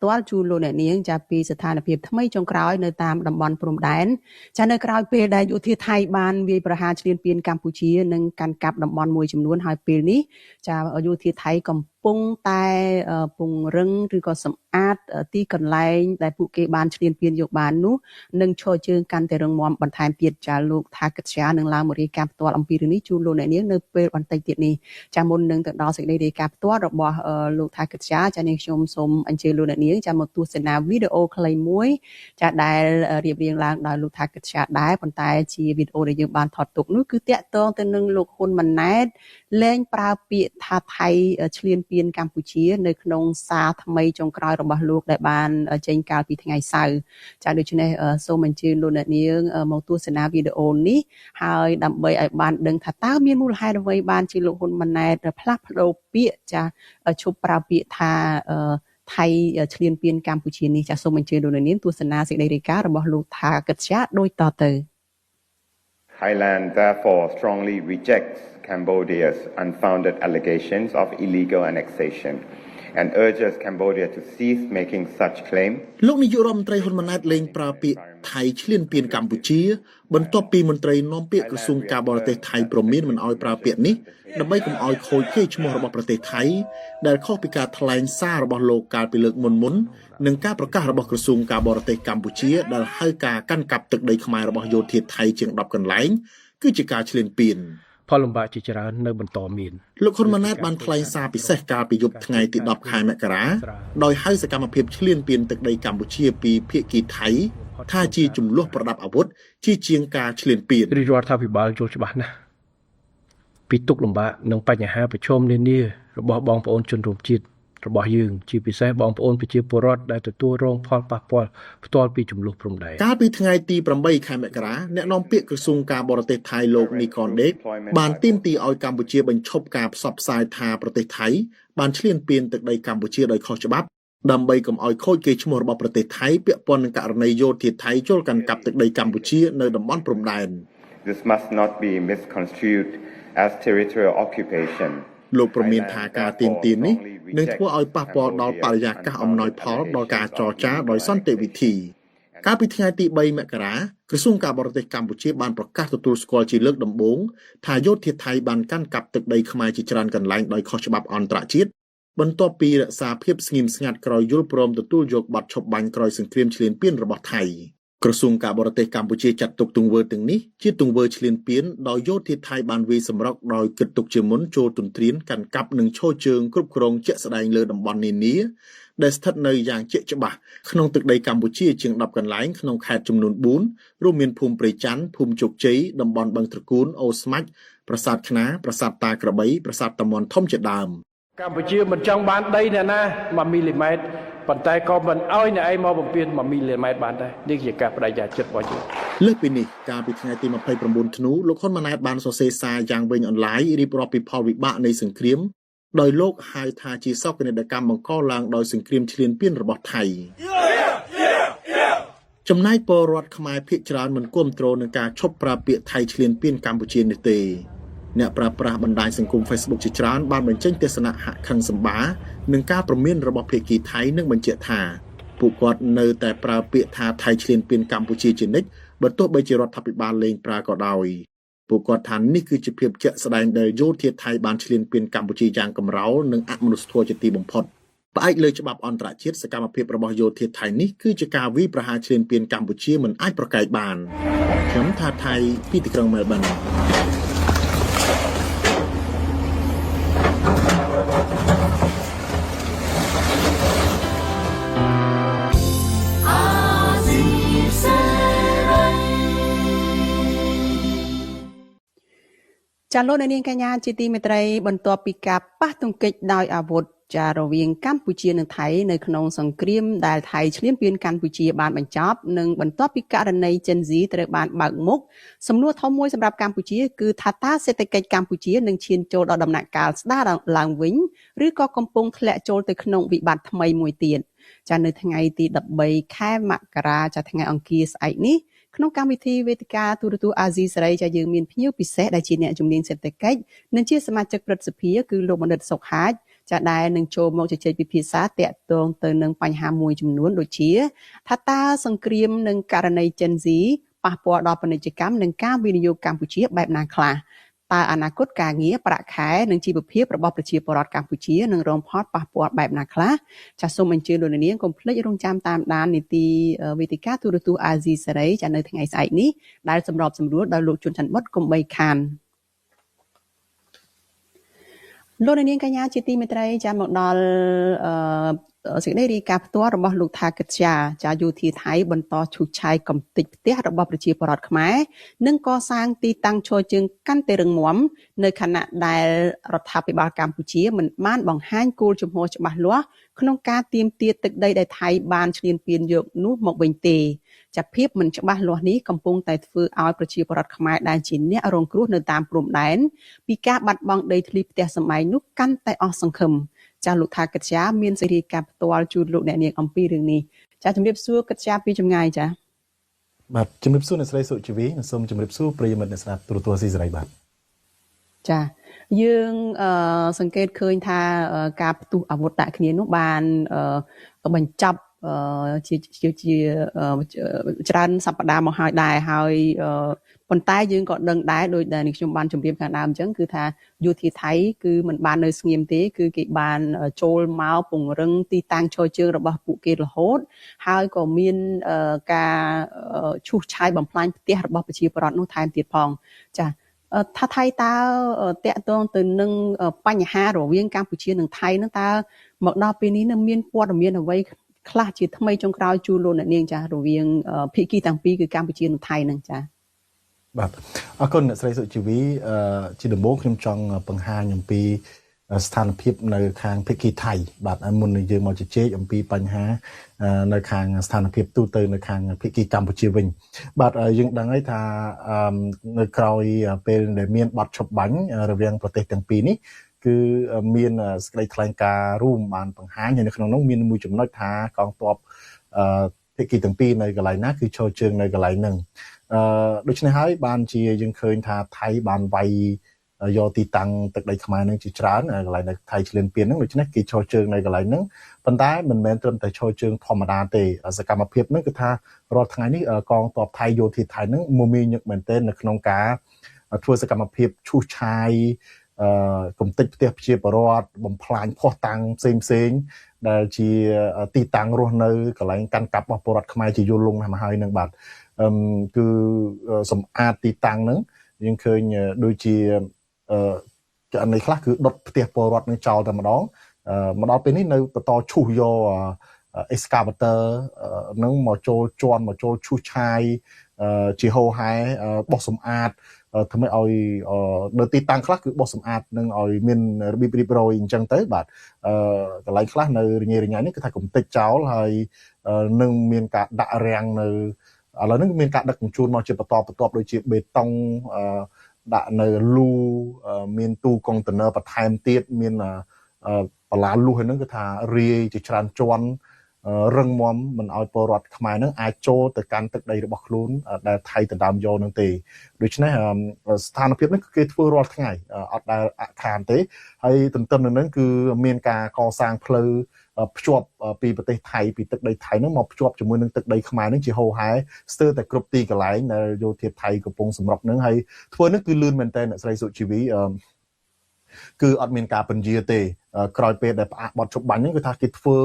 ផ្ទាល់ជូនលោកអ្នកនាងចាពីស្ថានភាពថ្មីចុងក្រោយនៅតាមតំបន់ព្រំដែនចានៅក្រៅពេលដែលយោធាថៃបានវាយប្រហារឈ្លានពានកម្ពុជានិងកាន់កាប់តំបន់មួយចំនួនហើយពេលនេះចាយោធាថៃកំពុងតែពង្រឹងឬក៏សម្អាតទីកន្លែងដែលពួកគេបានឈ្លានពានយកបាននោះនឹងឈរជើងកាន់តែរឹងមាំបន្ថែមទៀតចាលោកថាកិត្យានឹងឡើងមករាយការណ៍ផ្ទាល់អំពីរឿងនេះជូនលោកអ្នកនាងនៅពេលបន្តិចទៀតនេះចាមុននឹងទៅដល់សេចក្តីរាយការណ៍ផ្ទាល់របស់លោកថាកិត្យាចានាងខ្ញុំសូមអញ្ជើញលោកអ្នកនាងចាមកទស្សនាវីដេអូខ្លីមួយចាដែលរៀបរៀងឡើងដោយលោកថាកិត្យាដែរប៉ុន្តែជាវីដេអូដែលយើងបានថតទុកនោះគឺតាក់ទងទៅនឹងលោកហ៊ុនម៉ាណែតលែងប្រើពាក្យថាថៃឈ្លានពានកម្ពុជានៅក្នុងសារថ្មីចុងក្រោយរបស់លោកដែលបានចេញកាលពីថ្ងៃសៅរ៍ចាដូច្នេះសូមអញ្ជើញលោកអ្នកនាងមកទស្សនាវីដេអូនេះហើយដើម្បីឲ្យបានដឹងថាតើមានមូលហេតុអ្វីបានជាលោកហ៊ុនម៉ាណែតផ្លាស់ប្ដូរពាក្យចាឈប់ប្រើពាក្យថាថៃឈ្លានពានកម្ពុជានេះចាសូមអញ្ជើញលោកអ្នកនាងទស្សនាសេចក្តីរាយការណ៍របស់លោកថាកិត្យាដូចតទៅ Thailand therefore strongly rejects Cambodia's unfounded allegations of illegal annexation and urges Cambodia to cease making such claim. លោកនាយករដ្ឋមន្ត្រីហ៊ុនម៉ាណែតលែងប្រើពាក្យថៃឈ្លានពានកម្ពុជាបន្ទាប់ពីមន្ត្រីនាំពាក្យក្រសួងការបរទេសថៃព្រមានមិនអោយប្រើពាក្យនេះដើម្បីកុំអោយខូចកេរ្តិ៍ឈ្មោះរបស់ប្រទេសថៃដែលខុសពីការថ្លែងសាររបស់លោកកាលពីលើកមុននិងការប្រកាសរបស់ក្រសួងការបរទេសកម្ពុជាដែលហៅការកាន់កាប់ទឹកដីខ្មែររបស់យោធាថៃជាង10កន្លែងគឺជាការឈ្លានពានផលលំបាកជាច្រើននៅបន្តមានលោកហ៊ុនម៉ាណែតបានថ្លែងសារពិសេសកាលពីយប់ថ្ងៃទី10ខែមករាដោយហៅសកម្មភាពឈ្លានពានទឹកដីកម្ពុជាពីភាគីថៃថាជាចំនួនប្រដាប់អាវុធជាងការឈ្លានពានរាជរដ្ឋាភិបាលយល់ច្បាស់ណាស់ពីទុក្ខលំបាកនិងបញ្ហាប្រឈមនានារបស់បងប្អូនជនរួមជាតិរបស់យើងជាពិសេសបងប្អូនប្រជាពលរដ្ឋដែលទទួលរងផលប៉ះពាល់ផ្ទាល់ពីចំនួនព្រំដែនកាលពីថ្ងៃទី8ខែមករាអ្នកនាំពាក្យក្រសួងការបរទេសថៃលោកនីកនដេកបានទាមទារឲ្យកម្ពុជាបញ្ឈប់ការផ្សព្វផ្សាយថាប្រទេសថៃបានឈ្លានពានទឹកដីកម្ពុជាដោយខុសច្បាប់ដើម្បីកុំឲ្យខូចកេរ្តិ៍ឈ្មោះរបស់ប្រទេសថៃពាក់ព័ន្ធនឹងករណីយោធាថៃចូលកាន់កាប់ទឹកដីកម្ពុជានៅតំបន់ព្រំដែន This must not be misconstrued as territorial occupationលោកប្រមានថាការទាមទារនេះនឹងធ្វើឲ្យប៉ះពាល់ដល់បរិយាកាសអំណោយផលដល់ការចរចាដោយសន្តិវិធីកាលពីថ្ងៃទី3មករាក្រសួងការបរទេសកម្ពុជាបានប្រកាសទទួលស្គាល់ជាលើកដំបូងថាយោធាថៃបានកាន់កាប់ទឹកដីខ្មែរជាច្រើនកន្លែងដោយខុសច្បាប់អន្តរជាតិបន្ទាប់ពីរក្សាភាពស្ងៀមស្ងាត់ក្រោយយល់ព្រមទទួលយកបទឈប់បាញ់ក្រោយសង្គ្រាមឈ្លានពានរបស់ថៃក្រសួងការបរទេសកម្ពុជាចាត់ទុកទង្វើទាំងនេះជាទង្វើឈ្លានពានដោយយោធាថៃបានវាយសម្រុកដោយគិតទុកជាមុនចូលទន្ទ្រានកាន់កាប់និងឈរជើងគ្រប់គ្រងជាក់ស្ដែងលើតំបន់នានាដែលស្ថិតនៅយ៉ាងជាក់ច្បាស់ក្នុងទឹកដីកម្ពុជាជាង10កន្លែងក្នុងខេត្តចំនួន4រួមមានភូមិព្រៃច័ន្ទភូមិជោគជ័យតំបន់បឹងត្រកួនអូស្មាច់ប្រាសាទខ្នាប្រាសាទតាក្របីប្រាសាទតាមាន់ធំជាដើមកម្ពុជាមិនចង់បានដីអ្នកណា1មីលីម៉ែត្រប៉ុន្តែក៏មិនអោយអ្នកឯងមកបំពេញ1មីលីម៉ែត្របានដែរនេះជាការបដិញ្ញាចិត្តរបស់យើងលើសពីនេះកាលពីថ្ងៃទី29ធ្នូលោកហ៊ុនម៉ាណែតបានសរសេរសារយ៉ាងវែងអន្លាយរៀបរាប់ពីផលវិបាកនៃសង្គ្រាមដោយលោកហៅថាជាសោកនាដកម្មបង្កឡើងដោយសង្គ្រាមឈ្លានពានរបស់ថៃចំណែកពលរដ្ឋខ្មែរភាគច្រើនមិនគាំទ្រនឹងការឈប់ប្រើពាក្យថៃឈ្លានពានកម្ពុជានេះទេអ្នកប្រើប្រាស់បណ្ដាញសង្គម Facebook ជាច្រើនបានបញ្ចេញទស្សនៈហាក់ខឹងសម្បានឹងការព្រមានរបស់ភាគីថៃនិងបញ្ជាក់ថាពួកគាត់នៅតែប្រើពាក្យថាថៃឈ្លានពានកម្ពុជាជានិច្ចបើទោះបីជារដ្ឋាភិបាលលែងប្រើក៏ដោយពួកគាត់ថានេះគឺជាភាពជាក់ស្ដែងដែលយោធាថៃបានឈ្លានពានកម្ពុជាយ៉ាងកំរោលនិងអមនុស្សធម៌ជាទីបំផុតផ្អែកលើច្បាប់អន្តរជាតិសកម្មភាពរបស់យោធាថៃនេះគឺជាការវាយប្រហារឈ្លានពានកម្ពុជាមិនអាចប្រកែកបានខ្ញុំថាថៃពីទីក្រុងមែលប៊នចាលោកនាងកញ្ញាជាទីមេត្រីបន្ទាប់ពីការប៉ះទង្គិចដោយអាវុធចារវាងកម្ពុជានិងថៃនៅក្នុងសង្គ្រាមដែលថៃឈ្លានពានកម្ពុជាបានបញ្ចប់និងបន្ទាប់ពីករណី Gen Z ត្រូវបានបើកមុខសំណួរធំមួយសម្រាប់កម្ពុជាគឺថាតើសេដ្ឋកិច្ចកម្ពុជានឹងឈានចូលដល់ដំណាក់កាលស្ដារឡើងវិញឬក៏កំពុងធ្លាក់ចូលទៅក្នុងវិបត្តិថ្មីមួយទៀតចានៅថ្ងៃទី13ខែមករាចាថ្ងៃអង្គារស្អែកនេះក្នុងកម្មវិធីវេទិកាទូរទស្សន៍អាស៊ីសេរីចាយើងមានភ្ញៀវពិសេសដែលជាអ្នកជំនាញសេដ្ឋកិច្ចនិងជាសមាជិកព្រឹទ្ធសភាគឺលោកបណ្ឌិតសុកហាជ ចាដែលនឹងចូលមកជជែកពិភាក្សាតាក់ទងទៅនឹងបញ្ហាមួយចំនួនដូចជាថាតើសង្គ្រាមនិងករណី Gen Z ប៉ះពាល់ដល់ពាណិជ្ជកម្មនិងការវិនិយោគកម្ពុជាបែបណាខ្លះតើអនាគតការងារប្រាក់ខែនិងជីវភាពរបស់ប្រជាពលរដ្ឋកម្ពុជានឹងរងផលប៉ះពាល់បែបណាខ្លះចាសសូមអញ្ជើញលោកនាងកុំភ្លេចរងចាំតាមដាននីតិវេទិកាទូរទស្សន៍អាស៊ីសេរីចានៅថ្ងៃស្អែកនេះដែលសម្របសម្រួលដោយលោកជុនច័ន្ទបុតកុំបីខានលោកនាងកញ្ញាជាទីមេត្រីចាំមកដល់សេចក្តីរាយការណ៍ផ្ទាល់របស់លោកថាកិត្យាចាយោធាថៃបន្តឈូសឆាយកំទេចផ្ទះរបស់ប្រជាពលរដ្ឋខ្មែរនិងកសាងទីតាំងឈរជើងកាន់តែរឹងមាំនៅខណៈដែលរដ្ឋាភិបាលកម្ពុជាមិនបានបង្ហាញគោលជំហរច្បាស់លាស់ក្នុងការទាមទារទឹកដីដែលថៃបានឈ្លានពានយកនោះមកវិញទេចាភាពមិនច្បាស់លាស់នេះកំពុងតែធ្វើឲ្យប្រជាពលរដ្ឋខ្មែរដែលជាអ្នករងគ្រោះនៅតាមព្រំដែនពីការបាត់បង់ដីធ្លីផ្ទះសម្បែងនោះកាន់តែអស់សង្ឃឹមចាលោកថាកិត្យាមានសេរីការផ្ទាល់ជូនលោកអ្នកនាងអំពីរឿងនេះចាជំរាបសួរកិត្យាពីចម្ងាយចាបាទជំរាបសួរអ្នកស្រីសុជីវីនិងសូមជំរាបសួរប្រិយមិត្តអ្នកស្ដាប់ទូរទស្សន៍ស៊ីសេរីបាទចាយើងសង្កេតឃើញថាការផ្ទុះអាវុធដាក់គ្នានោះបានបញ្ចប់ជាច្រើនសប្តាហ៍មកហើយដែរហើយប៉ុន្តែយើងក៏ដឹងដែរដោយដែលខ្ញុំបានជម្រាបខាងដើមអញ្ចឹងគឺថាយោធាថៃគឺមិនបាននៅស្ងៀមទេគឺគេបានចូលមកពង្រឹងទីតាំងឈរជើងរបស់ពួកគេរហូតហើយក៏មានការឈូសឆាយបំផ្លាញផ្ទះរបស់ប្រជាពលរដ្ឋនោះថែមទៀតផងចាថាថៃតើតកតងទៅនឹងបញ្ហារវាងកម្ពុជានិងថៃនឹងតើមកដល់ពេលនេះនឹងមានព័ត៌មានអ្វីខ្លះជាថ្មីចុងក្រោយជូនលោកអ្នកនាងចារវាងភាគីទាំងពីរគឺកម្ពុជានិងថៃនឹងចាបាទអរគុណអ្នកស្រីសុជីវីជាដំបូងខ្ញុំចង់បង្ហាញអំពីស្ថានភាពនៅខាងភាគីថៃបាទមុននឹងយើងមកជជែកអំពីបញ្ហានៅខាងស្ថានភាពទូទៅនៅខាងភាគីកម្ពុជាវិញបាទយើងដឹងហើយថានៅក្រោយពេលដែលមានបទឈប់បាញ់រវាងប្រទេសទាំងពីរនេះគឺមានសេចក្តីថ្លែងការណ៍រួមបានបង្ហាញហើយនៅក្នុងនោះមានមួយចំណុចថាកងទ័ពភាគីទាំងពីរនៅកន្លែងណាគឺឈរជើងនៅកន្លែងហ្នឹងដូច្នេះហើយបានជាយើងឃើញថាថៃបានវាយយកទីតាំងទឹកដីខ្មែរនឹងជាច្រើនកន្លែងនៅថៃឈ្លានពានហ្នឹងដូច្នេះគេឈរជើងនៅកន្លែងហ្នឹងប៉ុន្តែមិនមែនត្រឹមតែឈរជើងធម្មតាទេសកម្មភាពហ្នឹងគឺថារាល់ថ្ងៃនេះកងទ័ពថៃយោធាថៃហ្នឹងមមាញឹកមែនទែននៅក្នុងការធ្វើសកម្មភាពឈូសឆាយកំទេចផ្ទះប្រជាពលរដ្ឋបំផ្លាញភស្តុតាងផ្សេងដែលជាទីតាំងរស់នៅកន្លែងកាន់កាប់របស់ពលរដ្ឋខ្មែរជាយូរលង់ណាស់មកហើយនឹងបាទគឺសម្អាតទីតាំងហ្នឹងយើងឃើញដូចជាករណីខ្លះគឺដុតផ្ទះពលរដ្ឋនឹងចោលតែម្ដងមកដល់ពេលនេះនៅបន្តឈូសយក excavator នឹងមកចូលជន់មកចូលឈូសឆាយជាហូរហែបោះសម្អាតធ្វើឲ្យនៅទីតាំងខ្លះគឺបោះសម្អាតនឹងឲ្យមានរបៀបរៀបរយអញ្ចឹងទៅបាទកន្លែងខ្លះនៅរញ៉េរញ៉ៃនេះគឺថាកំទេចចោលហើយនឹងមានការដាក់រាំងនៅឥឡូវនេះមានការដឹកជញ្ជូនមកជាបន្តបន្ទាប់ដូចជាបេតុងដាក់នៅលូមានទូកុងតឺន័របន្ថែមទៀតមានបន្លាលូសហ្នឹងគឺថារាយជាច្រើនជាន់រឹងមាំមិនឲ្យពលរដ្ឋខ្មែរនឹងអាចចូលទៅកាន់ទឹកដីរបស់ខ្លួនដែលថៃដណ្ដើមយកនឹងទេដូច្នេះស្ថានភាពនេះគឺគេធ្វើរាល់ថ្ងៃអត់ដែលអខានទេហើយទន្ទឹមនឹងហ្នឹងគឺមានការកសាងផ្លូវភ្ជាប់ពីប្រទេសថៃពីទឹកដីថៃហ្នឹងមកភ្ជាប់ជាមួយនឹងទឹកដីខ្មែរហ្នឹងជាហូរហែស្ទើរតែគ្រប់ទីកន្លែងដែលយោធាថៃកំពុងសម្រុកហ្នឹងហើយធ្វើនេះគឺលឿនមែនតើអ្នកស្រីសុជីវីគឺអត់មានការបញ្ជាទេក្រោយពេលដែលផ្អាកបទជប់បាញ់ហ្នឹងគឺថាគេធ្វើ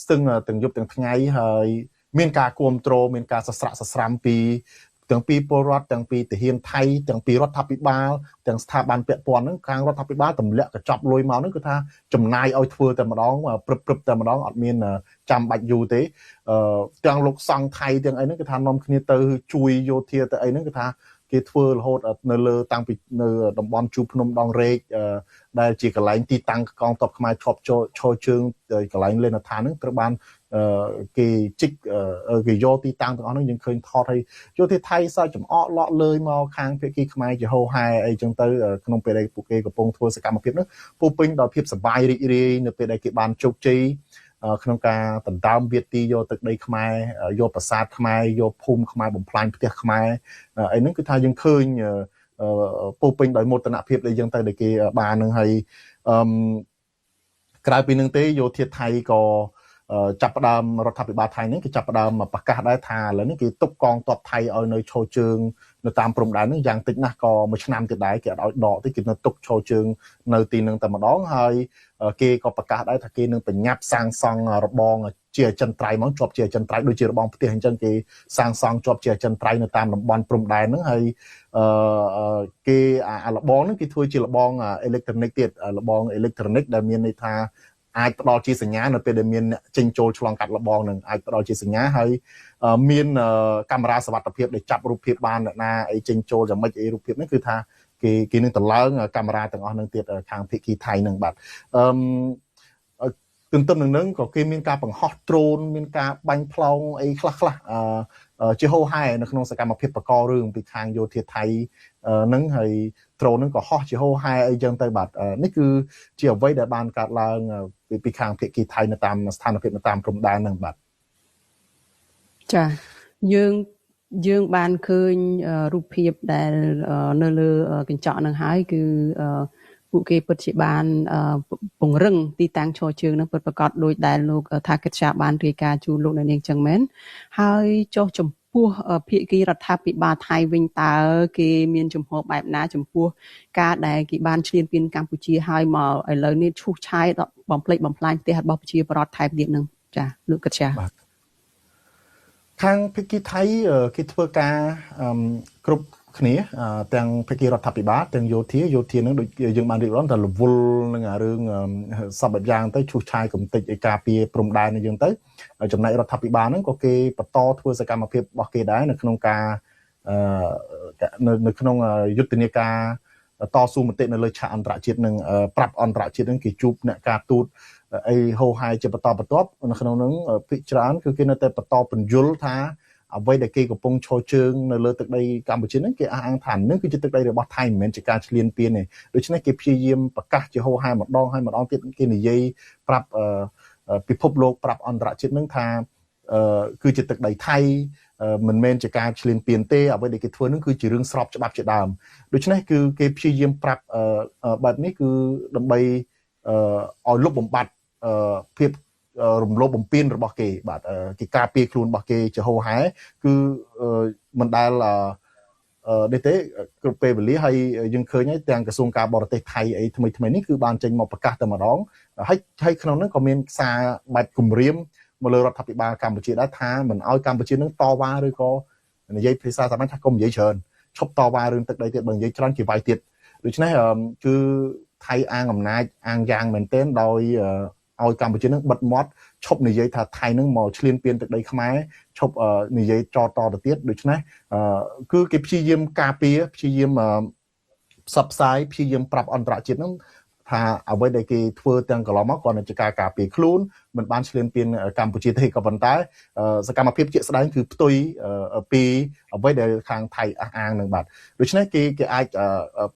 ស្ទឹងទាំងយប់ទាំងថ្ងៃហើយមានការគ្រប់គ្រងមានការសស្រាក់សស្រាំពីទាំងពីពលរដ្ឋទាំងពីទាហានថៃទាំងពីរដ្ឋាភិបាលទាំងស្ថាប័នពាក់ព័ន្ធហ្នឹងខាងរដ្ឋាភិបាលទម្លាក់កញ្ចប់លុយមកហ្នឹងគឺថាចំណាយឲ្យធ្វើតែម្ដងព្រឹបតែម្ដងអត់មានចាំបាច់យូរទេទាំងលោកសង្ឃថៃទាំងអីហ្នឹងគឺថានាំគ្នាទៅជួយយោធាទៅអីហ្នឹងគឺថាគេធ្វើរហូតនៅលើតាំងពីនៅតំបន់ជួរភ្នំដងរែកដែលជាកន្លែងទីតាំងកងទ័ពខ្មែរឈប់ឈរជើងកន្លែងលេនដ្ឋានហ្នឹងត្រូវបានគេជីកគេយកទីតាំងទាំងអស់ហ្នឹងយើងឃើញថតហើយយោធាថៃសើចចំអកលក់លើមកខាងភាគីខ្មែរជាហូរហែអីចឹងទៅក្នុងពេលដែលពួកគេកំពុងធ្វើសកម្មភាពហ្នឹងពោពេញដោយភាពសប្បាយរីករាយនៅពេលដែលគេបានជោគជ័យក្នុងការដណ្ដើមវាទីយកទឹកដីខ្មែរយកប្រាសាទខ្មែរយកភូមិខ្មែរបំផ្លាញផ្ទះខ្មែរអីហ្នឹងគឺថាយើងឃើញពោពេញដោយមោទនភាពដែលយើងទៅដែលគេបាននឹងហើយ ក្រៅពីនឹងទេយោធាថៃក៏ចាប់ផ្ដើមរដ្ឋាភិបាលថៃនេះគេចាប់ផ្ដើមប្រកាសដែរថាឥឡូវនេះគេទុកកងទ័ពថៃឲ្យនៅឈរជើងនៅតាមព្រំដែននេះយ៉ាងតិចណាស់ក៏មួយឆ្នាំទៀតដែរគេអត់ឲ្យដកទេគេនៅទុកឈរជើងនៅទីនឹងតែម្ដងហើយគេក៏ប្រកាសដែរថាគេនឹងបញ្ញាប់សាងសង់របងជាអចិន្ត្រៃយ៍មកជាប់ជាអចិន្ត្រៃយ៍ដូចជារបងផ្ទះអញ្ចឹងគេសាងសង់ជាប់ជាអចិន្ត្រៃយ៍នៅតាមតំបន់ព្រំដែនហ្នឹងហើយគេអារបងហ្នឹងគេធ្វើជារបងអេឡិចត្រូនិកទៀតរបងអេឡិចត្រូនិកដែលមានន័យថាអាចផ្ដល់ជាសញ្ញានៅពេលដែលមានអ្នកចេញចូលឆ្លងកាត់របងនឹងអាចផ្ដល់ជាសញ្ញាហើយមានកាមេរ៉ាសវត្ថិភាពដែលចាប់រូបភាពបានអ្នកណាអីចេញចូលយ៉ាងម៉េចអីរូបភាពហ្នឹងគឺថាគេនឹងតម្លើងកាមេរ៉ាទាំងអស់នឹងទៀតខាងភាគីថៃនឹងបាទទន្ទឹមនឹងនឹងក៏គេមានការបង្ហោះដ្រូនមានការបាញ់ផ្លោងអីខ្លះជាហូរហែនៅក្នុងសកម្មភាពបករឿងពីខាងយោធាថៃនឹងហើយដ្រូននឹងក៏ហោះជាហូរហែអីចឹងទៅបាទនេះគឺជាអ្វីដែលបានកើតឡើងពីខាងភាគីថៃនៅតាមស្ថានភាពនៅតាមព្រំដែននឹងបាទចាយើងបានឃើញរូបភាពដែលនៅលើកញ្ចក់នឹងហើយគឺពួកគេពិតជាបានពង្រឹងទីតាំងឈរជើងនឹងពិតប្រាកដដោយដែលលោកថាកិត្យាបានរាយការណ៍ជូនលោកអ្នកនាងចឹងមែនហើយចុះចំពោះភាគីរដ្ឋាភិបាលថៃវិញតើគេមានជំហរបែបណាចំពោះការដែលគេបានឈ្លានពានកម្ពុជាហើយមកឥឡូវនេះឈូសឆាយដល់បំផ្លិចបំផ្លាញប្រទេសរបស់ប្រជាពលរដ្ឋថៃទៀតនឹងចាលោកកិត្យាខាងភាគីថៃគេធ្វើការគ្រប់គ្នាទាំងភាគីរដ្ឋាភិបាលទាំងយោធានឹងដូចយើងបានរៀបរាប់តែរវល់នឹងរឿងសពបែបយ៉ាងទៅឈូសឆាយកំទេចឯការពារព្រំដែននេះយើងទៅចំណែករដ្ឋាភិបាលហ្នឹងក៏គេបន្តធ្វើសកម្មភាពរបស់គេដែរនៅក្នុងការនៅក្នុងយុទ្ធនាការតស៊ូមតិនៅលើឆាកអន្តរជាតិនឹងប្រាប់អន្តរជាតិនឹងគេជួបអ្នកការទូតអីហូរហែជាបន្តបន្ទាប់នៅក្នុងនឹងភាគច្រើនគឺគេនៅតែបន្តបញ្យល់ថាអ្វីដែលគេកំពុងឈរជើងនៅលើទឹកដីកម្ពុជាហ្នឹងគេអះអាងថានឹងគឺជាទឹកដីរបស់ថៃមិនមែនជាការឈ្លានពានទេដូច្នេះគេព្យាយាមប្រកាសជាហូរហែម្ដងហើយម្ដងទៀតគេនិយាយប្រាប់ពិភពលោកប្រាប់អន្តរជាតិហ្នឹងថាគឺជាទឹកដីថៃមិនមែនជាការឈ្លានពានទេអ្វីដែលគេធ្វើហ្នឹងគឺជារឿងស្របច្បាប់ជាដើមដូច្នេះគឺគេព្យាយាមប្រាប់បែបនេះគឺដើម្បីឲ្យលុបបំបាត់ភាពរំលោភបំពានរបស់គេបាទគេការពារខ្លួនរបស់គេជាហូរហែគឺមិនដែលនេះទេគ្រប់ពេលវេលាហើយយើងឃើញហើយទាំងក្រសួងការបរទេសថៃអីថ្មីនេះគឺបានចេញមកប្រកាសតែម្ដងហើយក្នុងនោះក៏មានសារបែបគម្រាមមកលើរដ្ឋាភិបាលកម្ពុជាដែរថាមិនឲ្យកម្ពុជានឹងតវ៉ាឬក៏និយាយភាសាសាមញ្ញថាកុំនិយាយច្រើនឈប់តវ៉ារឿងទឹកដីទៀតបើនិយាយច្រើនគេវាយទៀតដូច្នេះគឺថៃអាងអំណាចអាងយ៉ាងមែនទែនដោយឲ្យកម្ពុជានឹងបិទមាត់ឈប់និយាយថាថៃនឹងមកឈ្លានពានទឹកដីខ្មែរឈប់និយាយចតទៅទៀតដូច្នេះគឺគេព្យាយាមការពារព្យាយាមផ្សព្វផ្សាយព្យាយាមប្រាប់អន្តរជាតិនឹងថាអ្វីដែលគេធ្វើទាំងកន្លងមកគាត់នឹងជាការការពារខ្លួនមិនបានឈ្លានពានកម្ពុជាទេក៏ប៉ុន្តែសកម្មភាពជាក់ស្ដែងគឺផ្ទុយពីអ្វីដែលខាងថៃអះអាងនឹងបាទដូច្នេះគេអាច